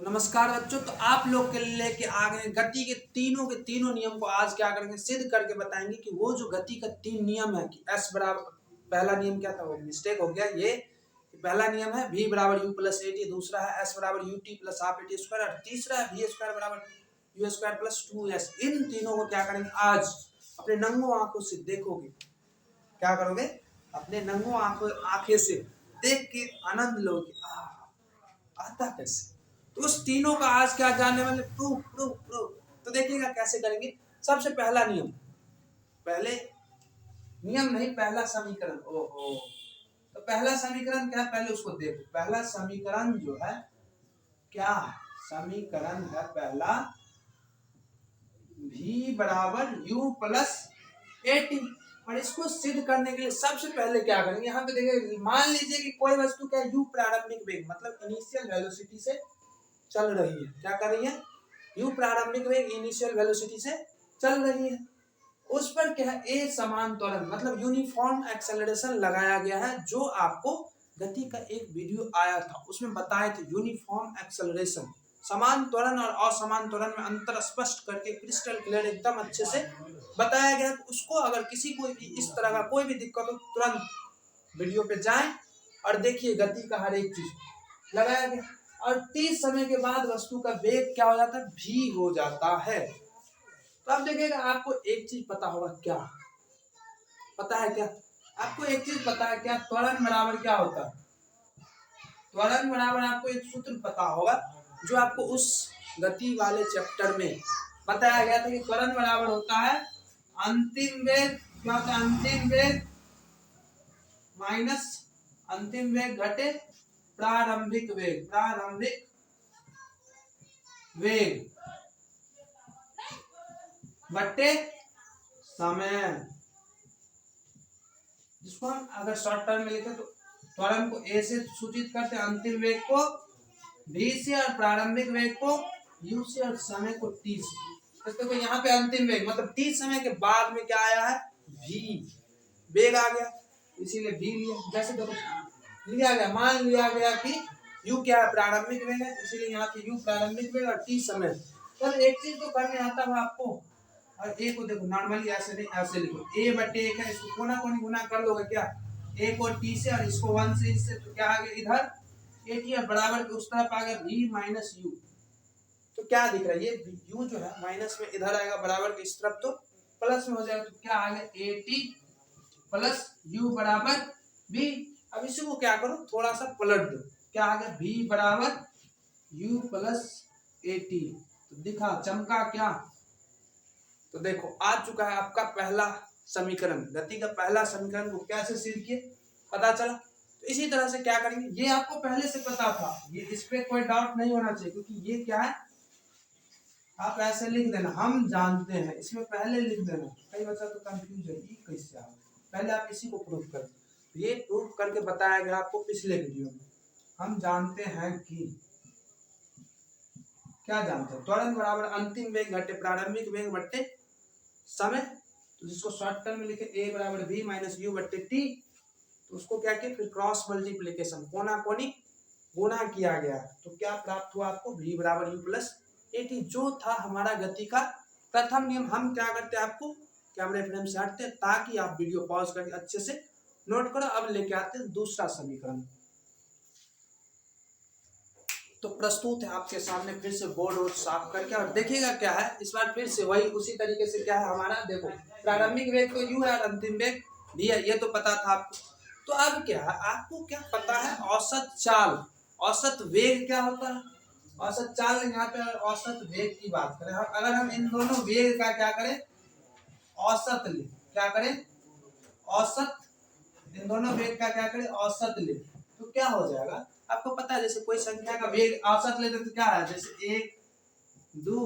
नमस्कार बच्चों। तो आप लोग के लिए के आगे गति के तीनों नियम को आज क्या करेंगे, सिद्ध करके बताएंगे कि वो जो गति का तीन नियम है कि एस बराबर, पहला नियम क्या था, वो मिस्टेक हो गया। ये पहला नियम है v बराबर u प्लस ए टी, दूसरा है s बराबर U T plus half A T square, और तीसरा है v स्क्वायर बराबर यू स्क्वायर प्लस 2s। इन तीनों को क्या करेंगे आज अपने नंगों आंखों से देखोगे। क्या करोगे? अपने नंगों आंखें से देख के आनंद लोगे। आता कैसे? तो उस तीनों का आज क्या जानने वाले, प्रूफ प्रूफ प्रूफ। तो देखिएगा कैसे करेंगे। सबसे पहला नियम, पहले नियम नहीं, पहला समीकरण। ओहो, तो पहला समीकरण क्या है, पहले उसको देखो। पहला समीकरण जो है क्या है? समीकरण है पहला v बराबर u प्लस ए टी। और इसको सिद्ध करने के लिए सबसे पहले क्या करेंगे, यहाँ पे देखिए, मान लीजिए कि कोई वस्तु क्या u प्रारंभिक वेग मतलब इनिशियल वेलोसिटी से चल रही है। क्या कर रही है? u प्रारंभिक वेग इनिशियल वेलोसिटी से चल रही है। उस पर क्या है, a समान त्वरण मतलब यूनिफॉर्म एक्सेलरेशन लगाया गया है। जो आपको गति का एक वीडियो आया था उसमें बताए थे यूनिफॉर्म एक्सेलरेशन, समान त्वरण और असमान त्वरण में अंतर स्पष्ट करके क्रिस्टल क्लियर एकदम अच्छे से बताया गया। तो उसको अगर किसी को भी इस तरह का कोई भी दिक्कत हो, तुरंत वीडियो पे जाएं और देखिए गति का हर एक चीज लगाया गया। और t समय के बाद वस्तु का वेग क्या हो जाता है, v हो जाता है। तो अब देखिएगा, आपको एक चीज पता होगा। क्या पता है? क्या आपको एक चीज पता है? क्या त्वरण बराबर क्या होता है? त्वरण बराबर आपको एक सूत्र पता होगा जो आपको उस गति वाले चैप्टर में बताया गया था कि त्वरण बराबर होता है अंतिम वेग। क्या होता है? अंतिम वेग माइनस अंतिम वेग घटे प्रारंभिक वेग। प्रारंभिक वेग बट्टे समय। जिसको हम अगर शॉर्ट टर्म में लिखे तो त्वरण को a से सूचित करते हैं, अंतिम वेग को v से, और प्रारंभिक वेग को u से, और समय को t से। तो यहाँ पे अंतिम वेग मतलब t समय के बाद में क्या आया है, v वेग आ गया, इसीलिए v लिया। जैसे देखो लिया गया, मान लिया गया कि u क्या है, प्रारंभिक वेग है, इसीलिए यहाँ पे u प्रारंभिक वेग और t समय। तो एक चीज तो करने आता है आपको, और a को देखो नॉर्मली ऐसे नहीं, ऐसे लिखो a बटे 1 है, इसको कोना कोनी गुना कर लोगे क्या, a को t से, और इसको 1 से, इससे तो क्या आ गया इधर a t, और बराबर के उस तरफ आ गया v माइनस u। तो क्या दिख रहा है, ये u जो है माइनस में इधर आएगा, बराबर के इस तरफ तो प्लस में हो जाएगा। तो क्या आ गया, a t प्लस u बराबर v। अब इसी को क्या करो, थोड़ा सा पलट दो। क्या आ गया, v बराबर u प्लस ए टी। तो दिखा, चमका क्या? तो देखो आ चुका है आपका पहला समीकरण। गति का पहला समीकरण को कैसे सिद्ध किए पता चला। तो इसी तरह से क्या करेंगे, ये आपको पहले से पता था, ये इस पे कोई डाउट नहीं होना चाहिए, क्योंकि ये क्या है, आप ऐसे लिख देना हम जानते हैं, इसमें पहले लिख देना। कई बच्चा तो कंफ्यूज है ये कैसे आ, पहले आप इसी को प्रूफ कर। ये प्रूफ करके बताया गया आपको पिछले वीडियो में। हम जानते हैं कि क्या जानते हैं, त्वरण बराबर अंतिम वेग घटे प्रारंभिक वेग बट्टे समय। तो जिसको शॉर्ट टर्म में लिखे a बराबर v माइनस यू बट्टे टी। तो उसको क्या किया, फिर क्रॉस मल्टीप्लीकेशन कोना कोनी गुना किया गया। तो क्या प्राप्त हुआ आपको, v बराबर u प्लस ए टी, जो था हमारा गति का प्रथम नियम। हम क्या करते हैं, आपको कैमरे फ्रेम से हटते हैं ताकि आप वीडियो पॉज करके अच्छे से नोट करो। अब लेके आते हैं दूसरा समीकरण। तो प्रस्तुत है आपके सामने फिर से बोर्ड और साफ करके, और देखिएगा क्या है इस बार फिर से वही उसी तरीके से। क्या है हमारा, देखो प्रारंभिक वेग तो u है और अंतिम वेग v है, ये तो पता था आपको। तो अब क्या है, आपको क्या पता है, औसत चाल, औसत वेग क्या होता है, औसत चाल। यहाँ पे औसत वेग की बात करें, अगर हम इन दोनों वेग का क्या करें, औसत ले, क्या करें, औसत, इन दोनों वेग का क्या करें, औसत ले। तो क्या हो जाएगा, आपको पता है जैसे कोई संख्या का वेग औसत लेते तो क्या है, जैसे 1 2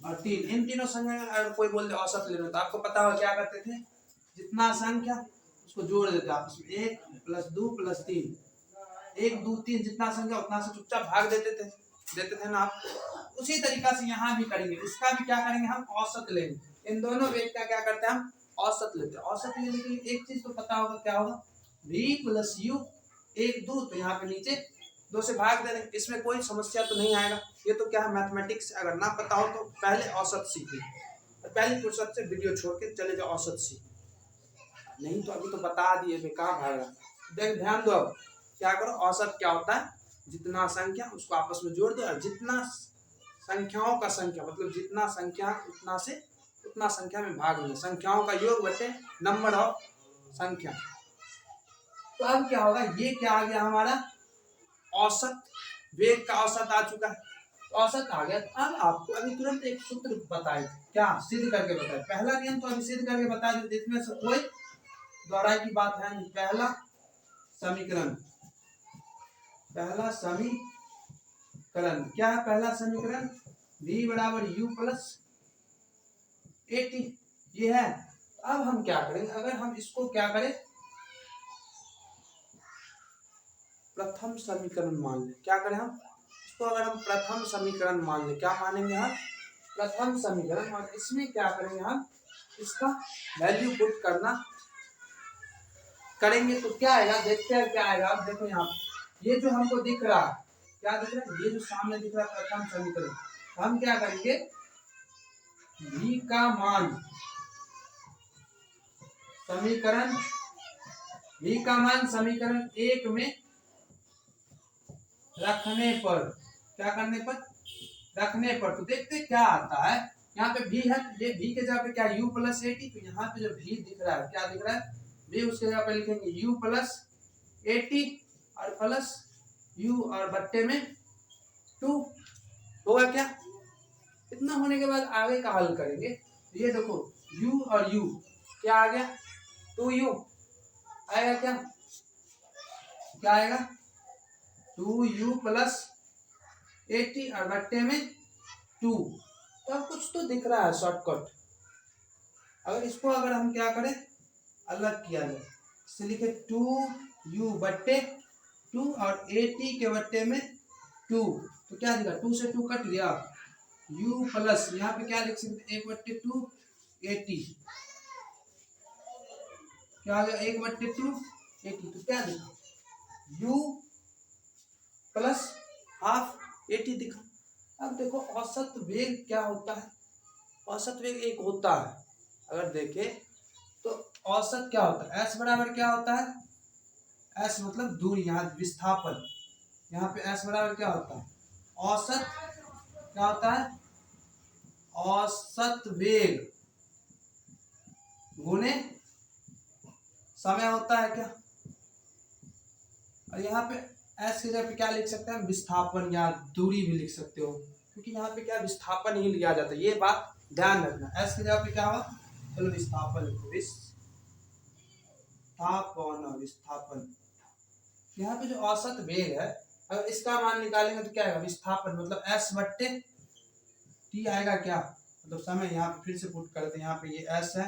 और 3, इन तीनों संख्या का अगर कोई बोलते औसत लेना, तो आपको पता होगा क्या करते थे, जितना संख्या उसको जोड़ देते आपस में, 1 प्लस 2 प्लस 3, 1 2 3 जितना संख्या उतना से चुपचाप भाग देते थे ना आप। उसी तरीका से यहाँ भी करेंगे, इसका भी क्या करेंगे, हम औसत लेंगे। इन दोनों वेग का क्या करते हैं, हम औसत लेते हैं। औसत लेने के लिए एक चीज तो पता होगा, क्या होगा, v प्लस u 1 2, तो यहाँ पे नीचे 2 से भाग देने, इसमें कोई समस्या तो नहीं आएगा। ये तो क्या है मैथमेटिक्स, अगर ना पता हो तो पहले औसत सीखिए, पहली फुर्सत से वीडियो छोड़ के चले जाओ औसत सीख, नहीं तो अभी तो बता दिए बेकार भाग रहा। देख ध्यान दो, अब क्या करो, औसत क्या होता है, जितना संख्या उसको आपस में जोड़ दो, और जितना संख्याओं का संख्या मतलब जितना संख्या उतना से उतना संख्या में भाग देना, संख्याओं का योग बटे नंबर ऑफ संख्या। तो अब क्या होगा, ये क्या आ गया हमारा औसत, वेग का औसत आ चुका है, औसत आ गया। अब आपको अभी तुरंत एक सूत्र बताए, क्या सिद्ध करके बताए, पहला नियम तो अभी सिद्ध करके बता दो, जिसमें से कोई दोहराई की बात है नहीं। पहला समीकरण क्या है, पहला समीकरण v बराबर u प्लस 80 ये है। अब हम क्या करेंगे, अगर हम इसको क्या करें, प्रथम समीकरण मान लें, क्या करें हम इसको, अगर हम प्रथम समीकरण मान लें, क्या मानेंगे हम प्रथम समीकरण, और इसमें क्या करेंगे हम इसका वैल्यू पुट करना करेंगे, तो क्या आएगा, देखते हैं क्या आएगा। अब देखो यहाँ ये जो हमको दिख रहा है, क्या दिख रहा है, ये जो सामने दिख रहा है प्रथम समीकरण, हम क्या करेंगे v का मान समीकरण 1 में रखने पर, क्या करने पर, रखने पर, तो देखते क्या आता है। यहाँ पे v है, ये v के जगह पे क्या u प्लस 80, तो यहाँ पे जो v दिख रहा है, क्या दिख रहा है, v उसके जगह पे लिखेंगे u प्लस 80 और प्लस u और बट्टे में 2 होगा क्या। इतना होने के बाद आगे का हल करेंगे, ये देखो u और u क्या आ गया 2u आएगा, क्या आएगा 2u प्लस 80 और बट्टे में 2। तो अब कुछ तो दिख रहा है शॉर्टकट, अगर हम क्या करें अलग किया जाए, इसे लिखे 2u बट्टे 2 और 80 के बट्टे में 2, तो क्या दिखा 2 से 2 कट गया, u प्लस यहाँ पे क्या लिख सकते 1 बट्टे 2 80, क्या आ गया 1 बट्टे 2 80, तो क्या दिखा u प्लस हाफ 80 दिखा। अब देखो औसत वेग क्या होता है, औसत वेग एक होता है, अगर देखें तो औसत क्या होता है, s बराबर क्या होता है, s मतलब दूरी, यहाँ विस्थापन, यहाँ पे s बराबर क्या होता है, औसत क्या होता है, औसत वेग गुणे समय होता है क्या। और यहाँ पे s की जगह पे क्या लिख सकते हैं, विस्थापन या दूरी भी लिख सकते हो, क्योंकि यहाँ पे क्या विस्थापन ही लिया जाता है, ये बात ध्यान रखना। s की जगह पे क्या होगा, चलो विस्थापन लिखो, विस्थापन। यहाँ पे जो औसत वेग है, अगर इसका मान निकालेंगे तो क्या आएगा, विस्थापन मतलब s बट्टे t आएगा, क्या मतलब समय, यहाँ पे फिर से पुट करते हैं, यहाँ पे ये s है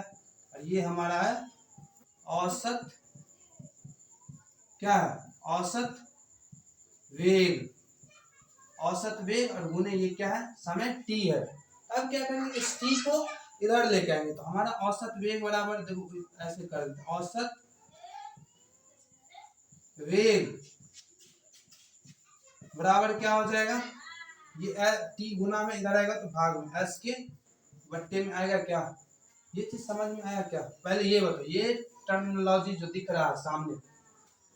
और ये हमारा है औसत, क्या है औसत वेग, औसत वेग और गुने ये क्या है समय t है। अब क्या करेंगे, इस t को इधर लेके आएंगे, तो हमारा औसत वेग बराबर, देखो ऐसे कर देते, औसत वेग बराबर क्या हो जाएगा, ये t गुना में इधर आएगा तो भाग में s के बट्टे में आएगा, क्या ये चीज समझ में आया क्या, पहले ये बताओ, ये टर्मिनोलॉजी जो दिख रहा है सामने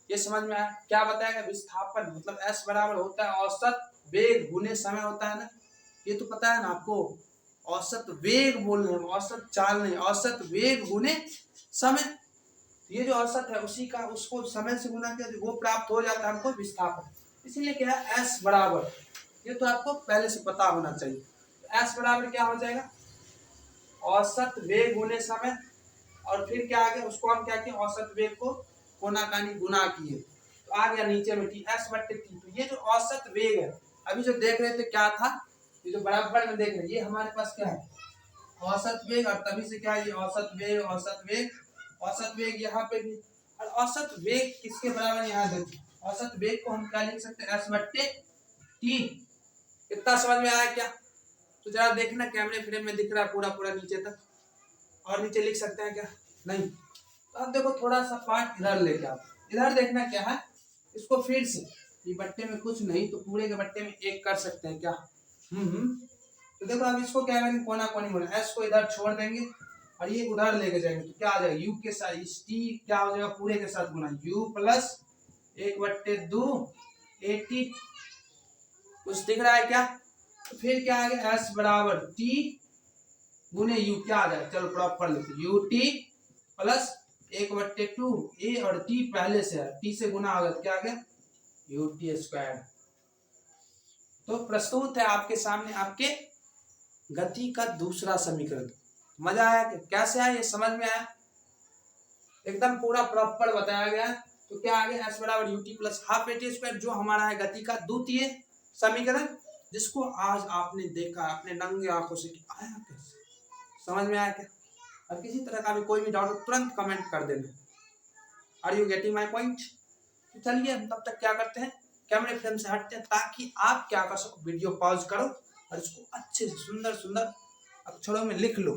ये समझ में आया, क्या बताएगा, विस्थापन मतलब s बराबर होता है औसत वेग गुने समय होता है ना, ये तो पता है ना आपको, औसत वेग बोल रहे हैं, औसत चाल नहीं, औसत वेग गुने समय, ये जो औसत है उसी का उसको समय से गुना किया वो प्राप्त हो जाता है हमको विस्थापन, इसीलिए क्या है s बराबर, ये तो आपको पहले से पता होना चाहिए, s बराबर क्या हो जाएगा औसत वेग गुने समय, और फिर क्या आ गया उसको हम क्या किए औसत वेग को कोना कानी गुना किए, तो आ गया नीचे में टी s बट्टे टी। तो ये जो औसत वेग है अभी जो देख रहे थे क्या था, ये जो बराबर में देख रहे हैं ये हमारे पास क्या है औसत वेग, और तभी से क्या है ये औसत वेग, औसत वेग यहाँ पे भी, और औसत वेग किसके बराबर, यहाँ देखिए औसत वेग को हम क्या लिख सकते हैं s बट्टे टी। इतना समझ में आया क्या, तो जरा देखना कैमरे फ्रेम में दिख रहा है पूरा पूरा नीचे तक, और नीचे लिख सकते हैं क्या नहीं। तो अब देखो थोड़ा सा पार्ट इधर लेके आओ, इधर देखना क्या है, इसको फिर से ये बट्टे में कुछ नहीं तो पूरे के बट्टे में एक कर सकते हैं क्या। तो देखो अब इसको क्या करेंगे, कोना कोनी होना, एस को इधर छोड़ देंगे और ये उधर लेके जाएंगे तो क्या आ जाएगा, यू के साथ इस टी क्या हो जाएगा पूरे के साथ गुना, यू प्लस 1/2 80। कुछ दिख रहा है क्या। तो फिर क्या आ गया, एस बराबर टी गुने यू, क्या आ जाएगा, चलो प्रॉपर लिखते, यू टी प्लस 1/2 ए और टी पहले से है, टी से गुना होगा तो क्या आ गया यू टी स्क्वायर। तो प्रस्तुत है आपके सामने आपके गति का दूसरा समीकरण। मजा आया क्या, कैसे आया ये समझ में आया, एकदम पूरा प्रॉपर बताया गया। तो क्या आ गया, एस बराबर U T plus half A T square, जो हमारा है गति का द्वितीय समीकरण, जिसको आज आपने देखा अपने नंगे आंखों से कि आया कैसे, समझ में आया क्या। और किसी तरह का भी कोई भी डाउट तुरंत कमेंट कर देना। Are you getting my point. तो चलिए हम तब तक क्या करते हैं, कैमरे फ्रेम से हटते हैं ताकि आप क्या कर सको, वीडियो पॉज करो और इसको अच्छे से सुंदर सुंदर अक्षरों में लिख लो।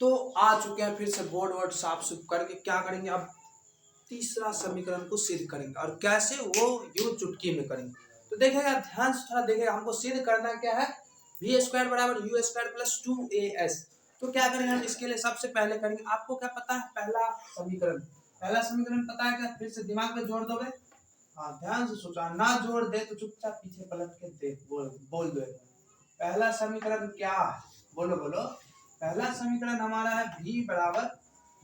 तो आ चुके हैं फिर से बोर्ड वर्ड साफ सुफ करके, क्या करेंगे अब तीसरा समीकरण को सिद्ध करेंगे, और कैसे वो यूं चुटकी में करेंगे। तो देखेगा ध्यान से थोड़ा देखेगा, हमको सिद्ध करना क्या है, वी स्क्वायर बराबर यू स्क्वायर प्लस 2as। तो क्या करेंगे हम इसके लिए, सबसे पहले करेंगे, आपको क्या पता है पहला समीकरण पता है क्या, फिर से दिमाग में जोड़ दोगे, हाँ ध्यान से सोचा, ना जोड़ दे तो चुपचाप पीछे पलट के देख बोल दो। पहला समीकरण क्या है, बोलो बोलो। पहला समीकरण हमारा है v बराबर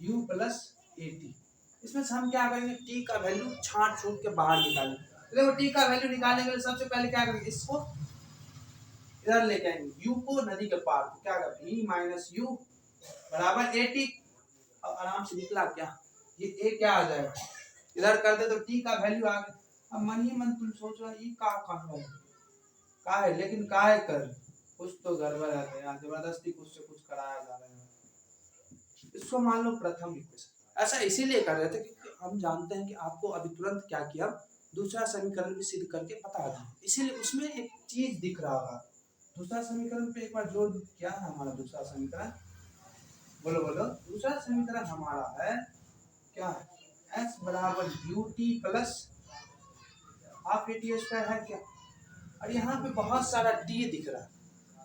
u प्लस ए टी। इसमें से हम क्या करेंगे, t का वैल्यू छांट छूट के बाहर निकालेंगे। तो देखो t का वैल्यू निकालने के लिए सबसे पहले क्या करेंगे, इसको इधर लेके आएंगे, u को नदी के पार, तो क्या होगा v माइनस यू बराबर ए टी। अब आराम से निकला क्या, ये a क्या आ जाएगा, इधर कर दे तो t का वैल्यू आ गया। अब मन ही मन तुम सोच रहे ये का है, लेकिन का है कर कुछ तो गड़बड़ है यार, जबरदस्ती कुछ से कुछ कराया जा रहा है। इसको मान लो प्रथम इक्वेशन, ऐसा इसीलिए कर रहे थे क्योंकि हम जानते हैं कि आपको अभी तुरंत क्या किया, दूसरा समीकरण भी सिद्ध करके बता दें, इसीलिए उसमें एक चीज दिख रहा होगा। दूसरा समीकरण पे एक बार जोड़, क्या है हमारा दूसरा समीकरण, बोलो बोलो। दूसरा समीकरण हमारा है क्या, एस बराबर U T plus half A T square है क्या। और यहाँ पे बहुत सारा टी दिख रहा है,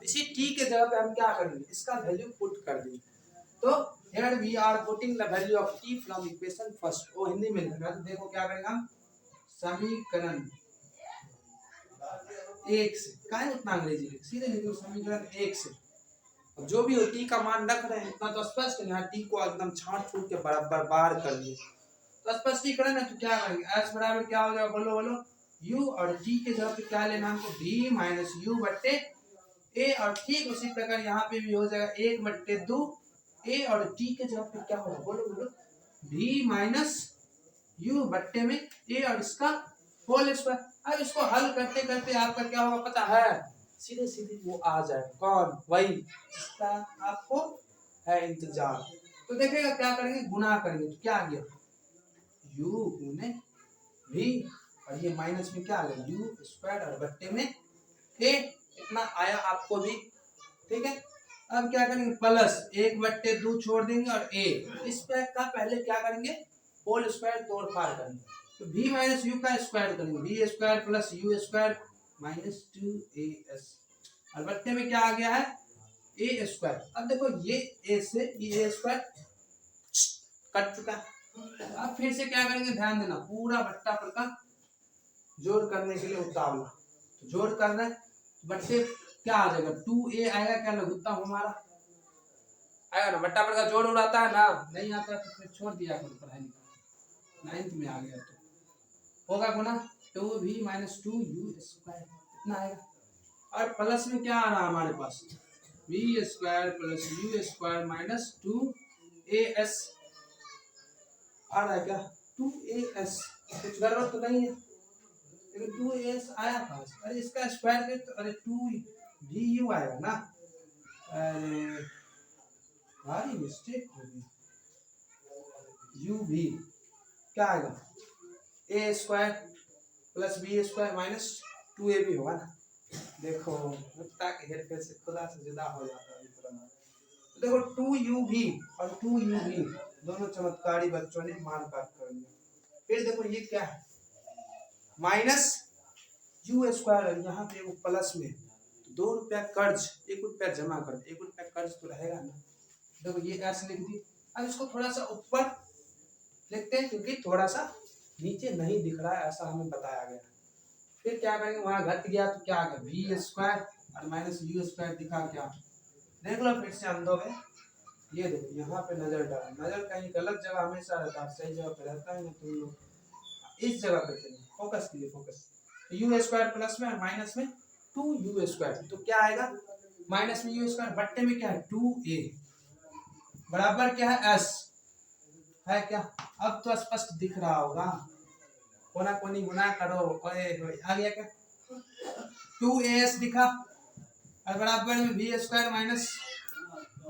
इसी टी के जगह पे हम क्या करेंगे, इसका वैल्यू पुट कर देंगे। तो here we are putting the value of t from equation first, वो हिंदी में लिख रहा है। तो देखो क्या करेंगे हम, समीकरण एक से, काहे उतना अंग्रेजी लिख, सीधे लिखो समीकरण एक से, जो भी हो t का मान रख रहे हैं इतना तो स्पष्ट है, यहाँ t को एकदम छांट छूट के बराबर बाहर कर दिए। तो स्पष्टीकरण है, तो क्या करेंगे, s बराबर क्या हो जाएगा, बोलो बोलो, u और t के जगह पे क्या लेना हमको, v माइनस यू बट्टे ए, और ठीक उसी प्रकार यहाँ पे भी हो जाएगा 1/2 ए, और टी के जगह पे क्या होगा, बोलो बोलो, v माइनस यू बट्टे में ए और इसका होल स्क्वायर। अब इसको हल करते करते आपका क्या होगा पता है, सीधे सीधे वो आ जाए, कौन, वही जिसका आपको है इंतजार। तो देखिएगा क्या करेंगे, गुना करेंगे, तो क्या आ गया u गुने v, और ये माइनस में क्या आ गया यू स्क्वायर और बट्टे में ए, इतना आया आपको भी, ठीक है। अब क्या करेंगे, प्लस 1/2 छोड़ देंगे और a, इस पे का पहले क्या करेंगे, होल स्क्वायर तोड़ फाड़ करेंगे, तो v माइनस यू का स्क्वायर करेंगे, v square plus you square minus 2as, और बट्टे में क्या आ गया है a स्क्वायर। अब देखो ये a से ये a स्क्वायर कट चुका है। अब फिर से क्या करेंगे, ध्यान देना, पूरा बट्टा पर का जोड़ करने के लिए उतावला, तो जोड़ करना है, बट्टे क्या आ जाएगा 2a आएगा, क्या लघुत्तम हमारा आएगा ना, बट्टा पर का जोड़ उड़ाता है ना, नहीं आता तो फिर छोड़ दिया करो पढ़ाई, 9th में आ गया तो होगा गुना 2v माइनस 2u स्क्वायर, इतना आएगा। और प्लस में क्या आ रहा है हमारे पास, v square plus you square minus 2as आ रहा है क्या, 2as, कुछ गड़बड़ तो नहीं है, लेकिन 2as आया था, अरे इसका स्क्वायर के तो अरे 2vu आएगा ना, अरे भारी मिस्टेक हो गई, uv क्या आएगा a square plus b square minus 2a भी होगा ना, देखो ताकि हेरफेर से खुदा से जुदा हो जाता है। तो देखो 2uv और 2uv दोनों चमत्कारी बच्चों ने मार काट कर लिया। फिर देखो ये क्या है, माइनस यू स्क्वायर, यहाँ पे वो प्लस में 2 रुपया कर्ज, 1 रुपया जमा कर, 1 रुपया कर्ज तो रहेगा ना। देखो ये ऐसे लिख दी। अब इसको थोड़ा सा ऊपर लिखते हैं क्योंकि थोड़ा सा नीचे नहीं दिख रहा है, ऐसा हमें बताया गया। फिर क्या करेंगे, वहां घट गया तो क्या आ गया वी स्क्वायर और माइनस यू स्क्वायर दिखा क्या, देख लो फिर से अंधों में। ये देखो यहाँ पे नजर डालो, नजर कहीं गलत जगह हमेशा रहता है, सही जगह पे रहता है ना। तुम लोग इस जगह पे चलिए, फोकस कीजिए, फोकस। यू स्क्वायर प्लस में और माइनस में 2u स्क्वायर, तो क्या आएगा, माइनस में यू स्क्वायर बट्टे में क्या है 2a बराबर क्या है s है क्या। अब तो स्पष्ट दिख रहा होगा, कोना कोनी गुना करो, ओए होए आ गया क्या, 2as दिखा और बराबर में v square minus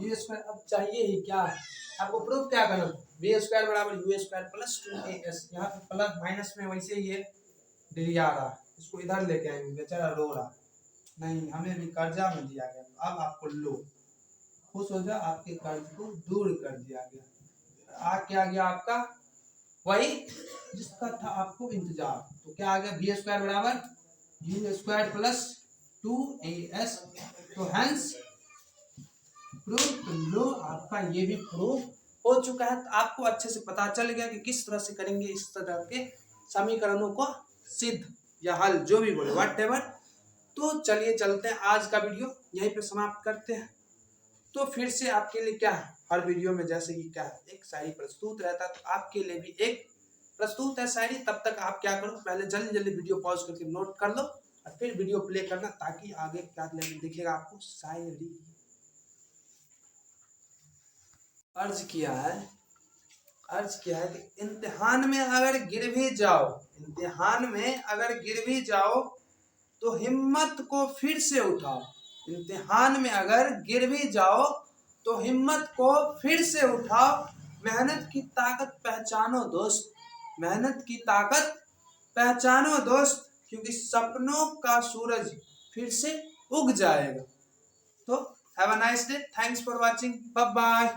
you square. अब चाहिए ही क्या, आपको प्रूफ क्या करना, v स्क्वायर बराबर यू स्क्वायर प्लस 2as, यहाँ पे प्लस माइनस में वैसे ही है डिग्री आ रहा, इसको इधर लेके आएंगे, बेचारा रो रहा, नहीं हमें भी कर्जा में दिया गया, अब आपको लो, खुश हो जा, आपके कर्ज को दूर कर दिया गया। आ क्या गया आपका, वही जिसका था आपको इंतजार। तो क्या आ गया, बी स्क्वायर बराबर यू स्क्वायर प्लस 2as, तो हेंस प्रूफ। तो लो आपका ये भी प्रूफ हो चुका है। तो आपको अच्छे से पता चल गया कि किस तरह से करेंगे इस तरह के समीकरणों को सिद्ध या हल, जो भी बोले व्हाट एवर। तो चलिए चलते हैं, आज का वीडियो यहीं पे समाप्त करते हैं। तो फिर से आपके लिए क्या है, हर वीडियो में जैसे कि क्या है, एक शायरी प्रस्तुत रहता है, तो आपके लिए भी एक प्रस्तुत है शायरी। तब तक आप क्या करो, पहले जल्दी जल्दी वीडियो पॉज करके नोट कर लो और फिर वीडियो प्ले करना, ताकि आगे क्या दिखेगा आपको, शायरी। अर्ज किया है कि इम्तिहान में अगर गिर भी जाओ, इम्तिहान में अगर गिर भी जाओ तो हिम्मत को फिर से उठाओ। इम्तिहान में अगर गिर भी जाओ तो हिम्मत को फिर से उठाओ। मेहनत की ताकत पहचानो दोस्त, मेहनत की ताकत पहचानो दोस्त, क्योंकि सपनों का सूरज फिर से उग जाएगा। तो have a nice day, thanks for watching, bye bye.